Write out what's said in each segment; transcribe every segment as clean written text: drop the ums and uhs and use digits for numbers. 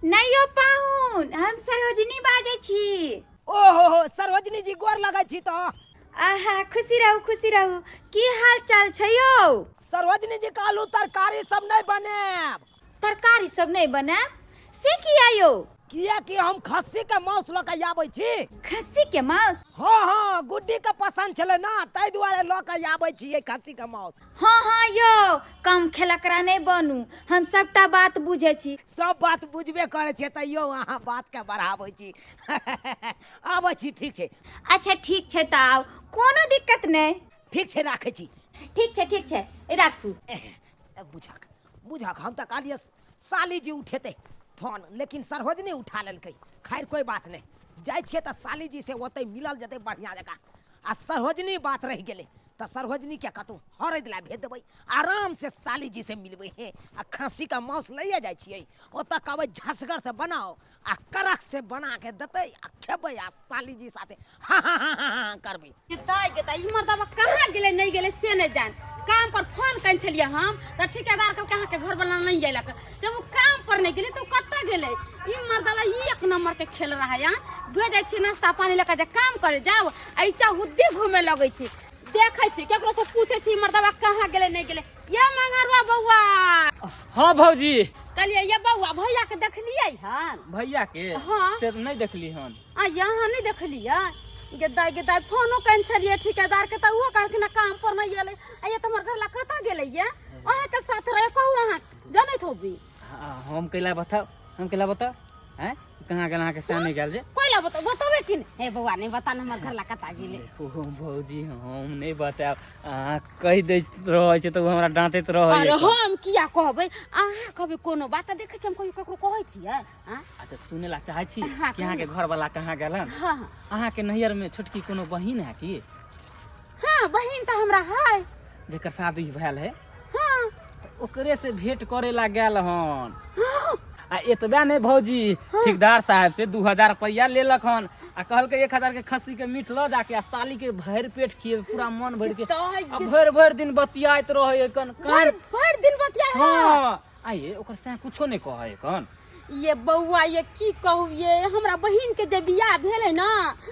नहीं हो पाहुन, हम सरोजिनी बाजे छी। ओहो सरोजिनी जी गोर लगे छी तो। आहा खुशी रहू की हाल चाल छै यौ? सरोजिनी जी कहलू तरकारी सब नहीं बने। तरकारी सब नहीं बने से किया यौ? किया कि हम खस्सी के मांस लके आबै छी। खस्सी के मांस? हाँ गुड्डी के पसंद छले ना, ताई दुआरे लके आबै छी खस्सी के मांस। हाँ यौ, कम खेलकरा नहीं बनू, हम सबटा बात बुझे छी। सब बात बुझबे करे छे त यौ अहाँ बात के बढ़ाबै छी। आबै छी ठीक छे। अच्छा ठीक छे त आओ, कोनो दिक्कत नहीं। ठीक छे राखै छी। ठीक छे राखू। बुझक हम त कहलिए साली जी उठेते फोन, लेकिन सरोजिनी उठा लेलकै। खैर कोई बात नहीं, जाय छे त साली जी से ओते मिलल जते बढ़िया जगह। आ सरोजिनी बात रह गेले त सरोजिनी के कतौ हरद ला भेज देबै, आराम से साली जी से मिलबै। हे आ खस्सी का मांस लइए जाय छियै, ओतऽ कहबै झसगर से बनाओ आ कड़क से बना के देतै आ खेबै आ साली जी साथे हाँ करबै। गेता ई मर्दवा कहाँ गेले नहीं गेले से नहीं जान। काम पर फोन कन छलिए हम त ठेकेदार के कहाँ के घर वाला नहीं गेलक। जब वो काम पर नहीं गेले तो कत्ता गेले। ई मर्दवा एक नंबर के खेल रहा है। यहाँ भेजै छी नाश्ता पानी लेके जे काम करे जाओ, ऐचा हुद्दी घूमे लगे छी। देखै छी केकरो से पूछे छी मर्दवा कहाँ गेले नहीं गेले। ये मंगरवा बउआ। हाँ भौजी। कहलिए ये बउआ भैया के देखलिए हन? भैया के? हाँ। से नहीं देखली हन। यहाँ नहीं देखलिए। गेदाई फोनो कन छलिए ठेकेदार के त वो कहलखिन काम पर नहीं गेले। आ ये तमर घर ला कता गेले ये? अहाँ के साथ रहे कहू अहाँ जानत होबी। हम कैला बताओ हैं कहाँ गेल, अहाँ के सामने गेल जे कोइला बतावे कि हे बउआ नहीं बता हमर घर ला कता गेले। ओहो भौजी हम नहीं बताब, अहाँ कह दे रहे छे तो हमरा डांटैत रहे। अरे हम किया कहबै? अहाँ कभी कोनो बात देखे छी हम कहियो ककरो कहै छी? हां अच्छा सुने ला चाहे छी हाँ, कि अहाँ के घर वाला कहाँ गेलन? हां अहाँ के नैहर में छोटकी कोनो बहिन है की? हां बहिन त हमरा है जेकर शादी भेल है। हां ओकरे से भेंट करे ला गेल हन। आ एतबे नहीं भौजी, ठेकेदार साहब से 2000 रुपया लेलक हन आ कहल के 1000 के खस्सी के मीट ल जाके आ साली के भर पेट खिए, पूरा मन भर के आ भर दिन बतियात रहे कन भर दिन बतिया। हां आइए ओकर से कुछो नहीं कहे कन। ये बउआ ये की कहू, ये हमरा बहिन के जे बियाह भेले ना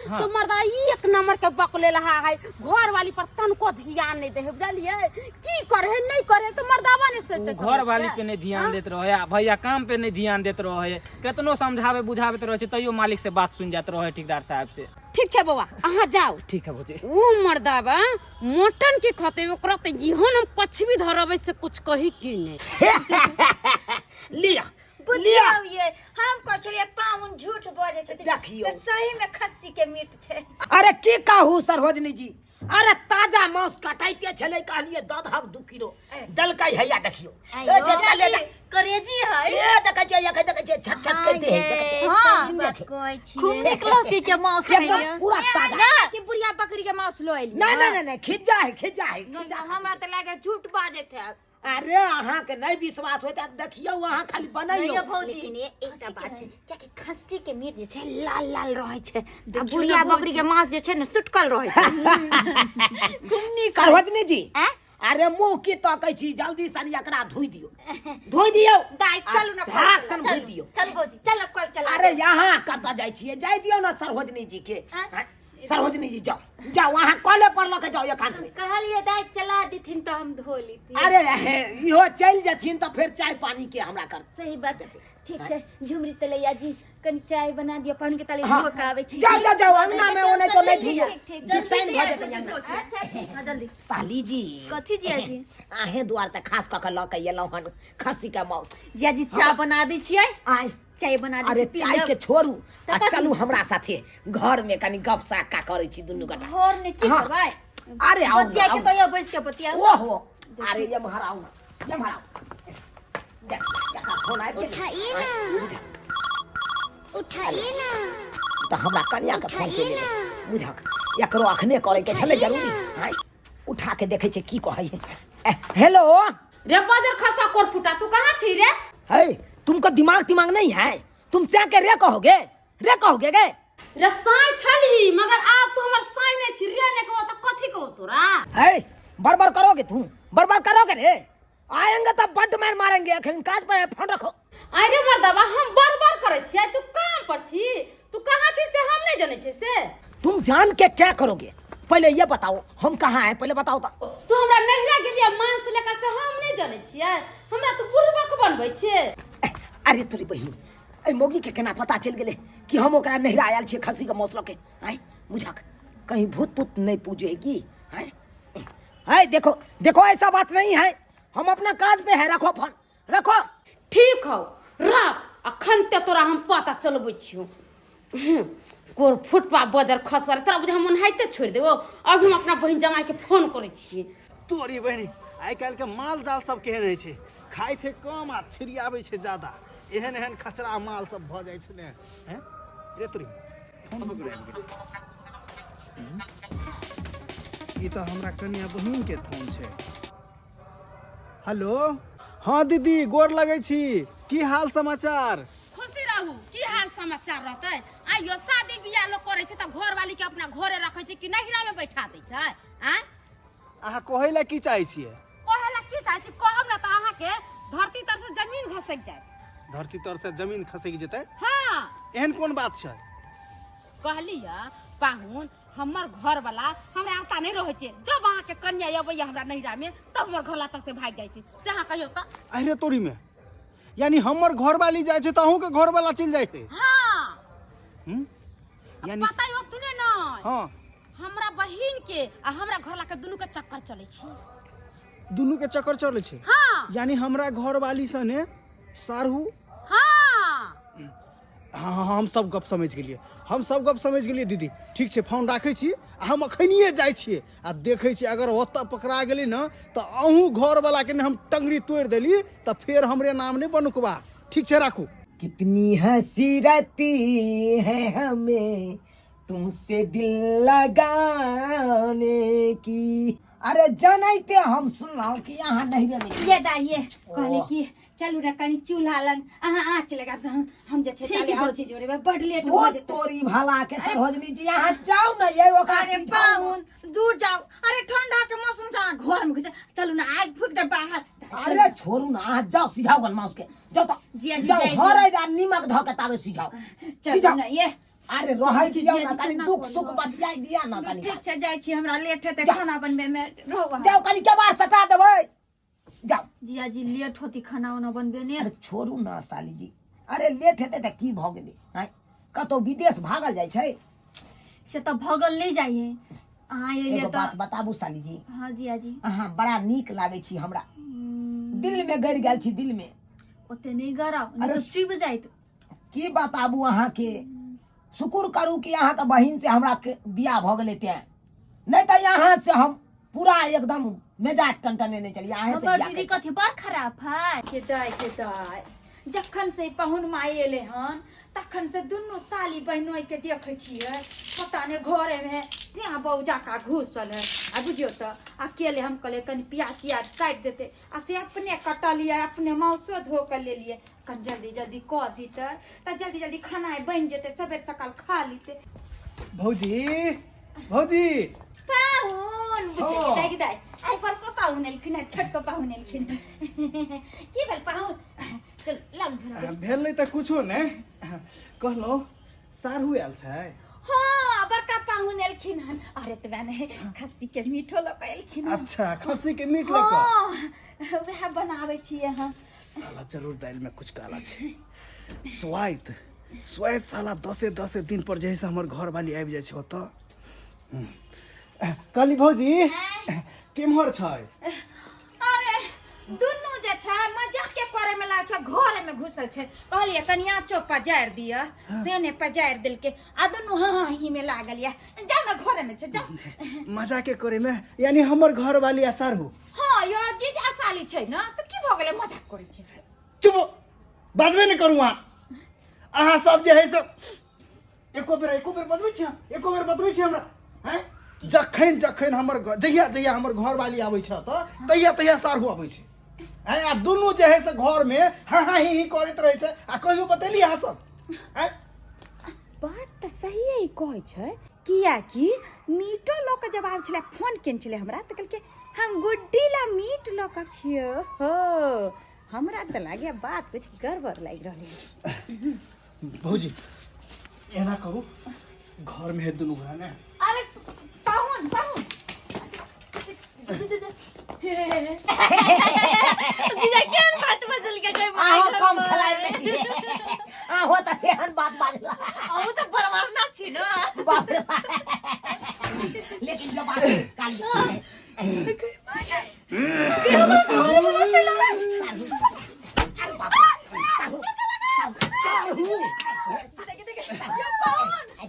हाँ। तो मर्दा एक नंबर के बकले रहा है। घर वाली पर तनको ध्यान नहीं दे बुझलिए की करे नहीं करे तो मर्दावा ने सोचते। घर वाली पे नहीं ध्यान देत रहे आ भैया काम पे नहीं ध्यान देत रहे। केतनो समझावे बुझावे रहे तैयो मालिक से बात सुन जात रहे ठेकेदार साहब से। ठीक है बउआ अहाँ जाओ। ठीक है भौजी। वो मर्दावा मटन के खाते ओकरा त इहन हम कछ भी धरबे से कुछ कही की नहीं। लिया बुझियो ये हम कहलिए पाहुन झूठ बोले छथि। देखियो सही में खस्सी के मीट छे। अरे की कहू सरोजिनी जी, अरे ताजा मांस कटाइते छले, कहलिए दधक 2 किलो दलकै हैया देखियो। करेजी है ए देखे छै छट करते है। हां खूब निकलो के मांस है पूरा ताजा कि बुढ़िया बकरी के मांस लो आइल। नहीं खिज्जा है। हमरा त लागे झूठ बाजे थे। अरे अहाँ के नहीं विश्वास होता देखियो वहाँ खाली बनैयो। लेकिन एकटा बात छै क्या कि खस्सी के मीट जे छै लाल लाल रहै छै आ बुढ़िया बकरी के मांस जे छै न सुटकल रहै छै। सरोजिनी जी अरे मुंह की तकै छी, जल्दी से एकरा धोई दियो दाई चलू ना भाग सन धोई दियो। चल भौजी चल कल चला। अरे यहाँ कत जाय छिए, जाय दियो ना सरोजिनी जी के। सरोजिनी जी जाओ वहाँ कॉले पर लके जाओ एकांत में। कहलिए दाई चला देथिन तो हम धो लीती। अरे इहो चल जथिन तो फिर चाय पानी के हमरा कर। सही बात ठीक छै। झुमरी तलैया जी कनी चाय बना दियो, पानी के तले धो के आवे छै। जाओ अंगना में ओने तो नहीं दिया। ठीक डिसाइन भ जेतै अंगना। अच्छा जल्दी। साली जी कथी जिया जी? आहे द्वार त खास क के लके एलौ हन खस्सी के मांस। जिया जी चाय बना दै छियै। आय चाय बना दै अरे छी। चाय के छोड़ू आ चलू हमरा साथे घर में कनी गप साका करे छी दुनू गोटा। घर में की करबै? अरे आओ बतिया के तो ये बैठ के बतिया। ओहो अरे ये महाराज ये महाराज देख जका फोन आइ उठाइए ना तो हमरा कन्या के फोन चले बुझक एकरो अखने करे के छले जरूरी। हाय उठा के देखे छे की कहै है। हेलो रे बादर खसा कोर फुटा तू कहां छी रे? है तुमको दिमाग नहीं है? तुम से के रे कहोगे गे? रे साई छली मगर आप तो हमर साई ने छी रे ने कहो तो कथि कहू तोरा? है बरबर करोगे तुम? बरबर करोगे रे? आएंगे तब बड मार मारेंगे। काज पे फोन रखो। अरे मर्दबा हम बर जान के क्या करोगे? पहले ये बताओ हम कहाँ हैं, पहले बताओ तो। तू हमरा नहिरा गेलिया मांस लेकर से हम नहीं जाने छियै, हमरा तू बुढ़बक बनबै छियै। अरे तोरी बहिन ए मोगी के केना पता चल गेले कि हम ओकरा नहिरा आयल छे खस्सी के मौसलो के? आय बुझक कहीं भूत तूत नहीं पूजेगी? है देखो देखो ऐसा बात नहीं है, हम अपना काज पे है। रखो फोन रखो। ठीक हो रख, अखन ते तोरा हम पता चलबै छियो। कोर फुटपा बजर खसर तोरा बुझा मन हाइते छोड़ देबो। अब हम अपना बहिन जमाई के फोन करै छियै। तोरी बहिनी आइ काल्हि के माल जाल सब केहन होइ छै, खाइ छै कम आ छिड़ियाबै छै ज्यादा। एहन एहन खचरा माल सब भ जाइ छै ने। हैं रे तोरी फोन पकड़ आबि गेल। ई त हमरा कनिया बहिन के फोन छै। हेलो हाँ दीदी गोर लगै छी, की हाल समाचार? खुशी रहू, की हाल समाचार रहतै? आइयो शादी बियाह लोग करे छै त घर वाली के अपना घरे रखै छै कि नहिरा में बैठा दै छै? हैं अहाँ कहै ला की चाहै छियै? कहेला की चाहै छी कहब ना त अहाँ के धरती तर से जमीन घसक जाय। धरती तर से जमीन खसक जेतै? हां एहन कोन बात छै? कहलिया पाहुन हमर घर वाला हमरा आता नहीं रहे छै, जब अहाँ के कन्या अबैया हमरा नहिरा में तब हमर घर लाता से भाग जाय छै। से अहाँ कहियो त अरे तोरी में यानी हमर घर वाली जाय छै त अहूँ के घर वाला चल जाय छै? हां यानी पता ही होत ने न। हां हमरा बहिन के आ हमरा घर ला के दुनू के चक्कर चलै छै। दुनू के चक्कर चले छै? हां यानी हमरा घर वाली सने सारू? हां हाँ हम सब गप समझ गेलिए, हम सब गप समझ गेलिए दीदी। ठीक छै फोन राखै छी, हम अखनिए जाइ छिए आ देखै छी अगर ओतऽ पकड़ा गेली न त अहूँ घर वाला के ने हम टंगरी तोड़ देली त फिर हमरे नाम ने बनुकबा। ठीक छै राखू। कितनी हंसी रहती है हमें तुमसे दिल लगाने की। अरे जानते हम सुनलाओ कि यहाँ नहीं रहे ये दाइए कहले कि चलू रे कनी चूल्हा लग अहाँ आँच लगा दे, हम जे छै ताले भौजी जोरे बड़ लेट वो भ जेतै। तोरी भला के सरोजनी जी यहाँ जाओ ना, ये ओकरा अरे सिझाओ। पाहुन दूर जाओ, अरे ठंडा के मौसम से अहाँ घर में घुसे, चलू ना आग फूक दे बाहर। अरे छोड़ू ना आज जाओ सिझाओ गन माउस के जाओ तो जिया जी जाओ जाइए। हरे जा नीमक धो के तावे सिझाओ चलू सिझाओ। ना ये अरे रहे दियो ना जिया जी कनी केना दुख करबो? सुख बतियाई दिया ना कनी। ठीक छै जाइ छी, हमरा लेट हेतै जा। खाना बनबे में रहू। जाओ कनी के बार सटा देबै जाओ। जिया जी लेट होती खाना वाना बनबे ने। अरे छोड़ू ना साली जी, अरे लेट हेतै त की भ गेलै? हैं कतो विदेश भागल जाइ छै? से त भगल नहीं जाइए अहाँ एलिए एगो त। बात बताबू साली जी, हाँ जिया जी अहाँ बड़ा नीक लागे छी हमरा, दिल में गड़ गेल छी दिल में। ओते नहीं गराव नहीं अरे तो चुप जाइत। की बताबू अहाँ के, शुक्र करू कि अहाँ के बहिन से हमरा के बियाह भ गेलै तें, नहीं त यहाँ से हम पूरा एकदम मेजाज टनटने नहीं चलिए। अहाँ से हमर बियाह दीदी कर कथी बड़ खराब है के दाय जखन से पाहुन माई एले हन तखन से दुनू साली बहनोई के देखे छियै पता ने घरे में सिया बौजा का घुसल है। आ बुझियो त अकेले हम कहले कनी प्याज तियाज काट देते आ से अपने कटलिए अपने मौसो धो के ले लिए कन जल्दी जल्दी क दीते त जल्दी जल्दी खाना बन जेते, सबेर सकाल खा लीते। भौजी भौजी पाहुन बुझे हाँ। दाई दाई आई पर पाहुन एलखिन छटको पाहुन एलखिन की भेल पाहुन चल लाउ झरा। भेल नहीं त कुछो ने कहलो सारू आयल छै? हाँ बड़का पाहुन एलखिन हन। अरे त बने खस्सी के मीठो लक एलखिन हन। अच्छा खस्सी के मीट लक हाँ वह बनावे छिए हम। साला जरूर दाल में कुछ काला छै। स्वाद स्वाद साला 10 दिन पर जैसे हमर घर वाली आबि जाइ छै ओत। कहली भौजी केम्हर छै? अरे दुनू जे छै मजाक के करे में लाग छै, घर में घुसल छै। कहलिए कनिया चोप पजार दिया से ने पजार दिल के आ दुनू हां ही में लागल या जाओ ना घर में छै जाओ। मजा के करे में यानी हमर घर वाली असर हो। हाँ यो जीजा साली छै ना त की भ गेलै मजाक करे छै। चुप बाजबे नहीं करू अहाँ सब जे है सब एको बेर बतबै छी, एको बेर बतबै छी हमरा। हैं जखन जखन हमर जहिया जहिया हमर घर वाली आबै छै त तहिया तहिया सारू आबै छै। हैं आ दुनू जे है से घर में हाँ हाँ ही करैत रहै छै आ कहियो बतेली अहाँ सब? हैं बात त सही है कहै छै, किया कि मीटो लोक जब आब छले फोन केन छले हमरा त कहलके हम गुड्डी ला मीट लोक छियो हो। हमरा त लागे बात कुछ गड़बड़ लाग रहले। भौजी एना करू घर में है दुनू गोरा ने पाहुन पाहुन जीजा केहन बात बदल के कोई माय आहो घर कम में। खलाई ले छिए आहो त एहन बात बाजला अब तो परमारना छी न बाप रे बाप। लेकिन जब बात काल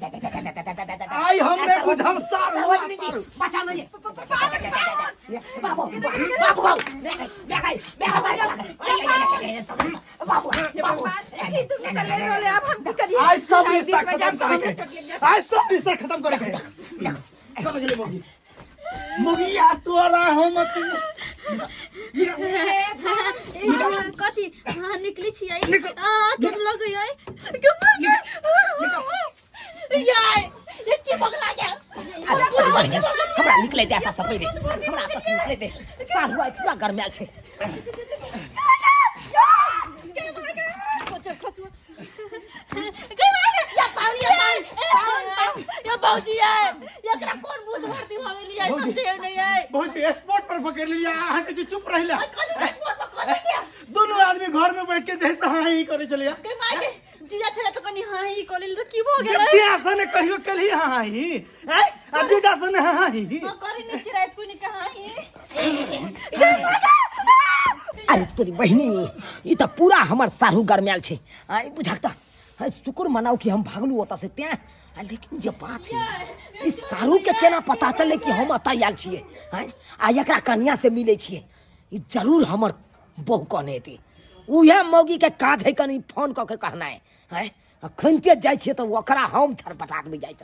आई हमने कुछ हम सार हुआ सार बचा नहीं बाबू बाबू आज सब रिश्ता खत्म करेंगे आज सब रिश्ता खत्म करेंगे चल गेले मोगी मोगिया तोरा हम कथी हां निकली छियै निकल। तुम लग गई याय ये की बगला गया हमरा निकले दे सब पहिले हमरा तो निकले दे साल हुआ पूरा गरमाल छे या बाबूजी है एकरा कोन भूत भर्ती भ गेली है बाबूजी। सत्य नहीं है बहुत स्पॉट पर पकड़ लिया आहा के जो चुप रहिला कथी स्पॉट पर कर दिया दोनों आदमी घर में बैठ के जैसे हाँ ही करे चलिया के माय जीजा छले तो कनी हां ही कोलिल तो की भ गेलै सियासन ने कहियो कली हाँ ही हैं अजी दासन हाँ ही हां करी नहीं छिरात कोनी के हां ही अरे तोरी बहनी ई त पूरा हमर सारू गरमाल छे आई बुझाता है शुक्र मनाओ कि हम भागलू ओता से त्या लेकिन जे बात है इस सारू के केना पता चले कि हम अता आयल छिए हैं आ एकरा कन्या से मिले छिए ई जरूर हमर बहु कहने थी उहे मौगी के काज है कनी फोन क के कहना है खनते जाय छिए त ओकरा हम छरपटाक में जाय त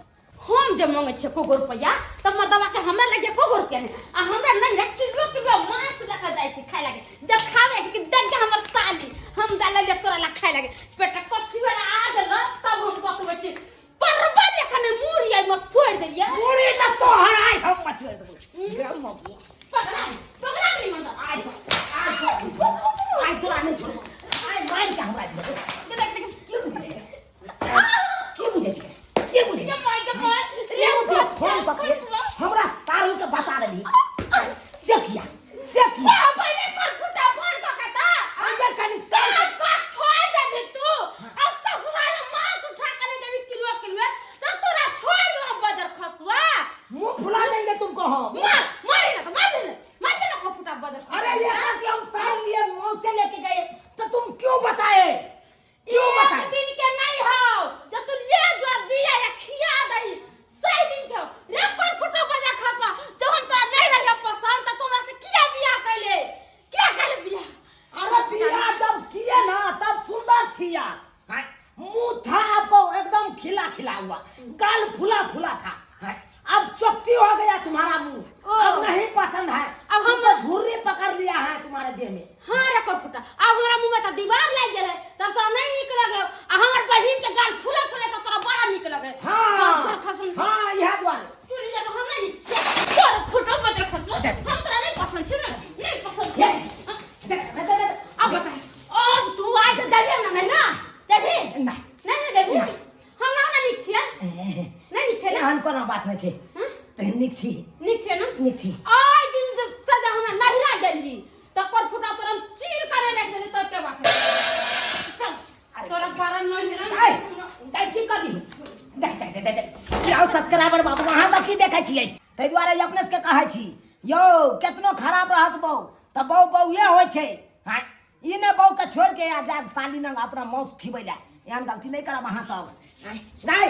हम जब मांगे छे 100 रुपया तब मर्दवा के हमरा लगे 100 रुपया नहीं आ हमरा नहीं रे किलो मांस लेके जाय छे खाय लगे जब खावे छे कि देख के हमर साली हम डाले ले तोरा ला खाय लगे पेट कच्ची वाला आ गेल तब हम बतबै छी परबा लेखने मुड़ी आई मत छोड़ देलिए पूरी त तो हराय हम मत देबो पकड़ा पकड़ा नहीं मन आई तोरा नहीं छोड़ आई मार के हमरा की बुझे छी के बुझे के माय के माय रे वो फोन पकड़े हमरा सारू के बता देली से किया पहले कर फुटा फोन क के ता अगर कनी का छोड़ दे तू आ ससुराल में मांस उठा के देबी किलो तो तोरा छोड़ दो बाजार खसवा मुंह फुला देंगे तुमको हम मार देना को फुटा बाजार अरे ये कहती हम साल लिए मौत से लेके गए तो तुम क्यों बताए दिन के नहीं हो जब तू ले जो दिया या खिया दई सही दिन के रे पर फुटा बाजार खसवा जब हम तोरा नहीं रहे पसंद तो तुमरा से किया बियाह कैले बियाह अरे बिया जब किए ना तब सुंदर थी यार मुंह था आपको एकदम खिला हुआ गाल फुला था अब चोटी हो गया तुम्हारा मुंह अब नहीं पसंद है अब हम तो धुर्री पकड़ लिया है तुम्हारे देह में हां रे को फुटा अब हमरा मुंह में तो दीवार लग गेल तब तोरा नहीं निकल गयो आ हमर बहिन के गाल फुले तो तोरा बड़ा निकल गयो हाँ यह द्वार तू ले तो हमरा नहीं तोर फुटा बाजार खसवा हम तोरा नहीं पसंद छ नहीं पसंद छ अब बता अब तू आइ त जाबी ना जाबी नहीं जाबी हम ना निक छिया नहीं निक छे हम कोनो बात नहीं छे निक छी निक छी आइ दिन जब हमरा नहिरा गेली त कर फुटा तोरा चीर करे रख देली तब के बात चल तोरा पारा नहीं की करी देख आओ सब्सक्राइबर बाबू वहां तक की देखै छियै तै दुआरे अपने से कहै छी यो केतनो खराब रहत बहु त बहु ये होय छै हां ई ने बहु के छोड़ के आ जाब साली नंग अपना मौस खिबैला एहन गलती नहीं करब अहां सब गाय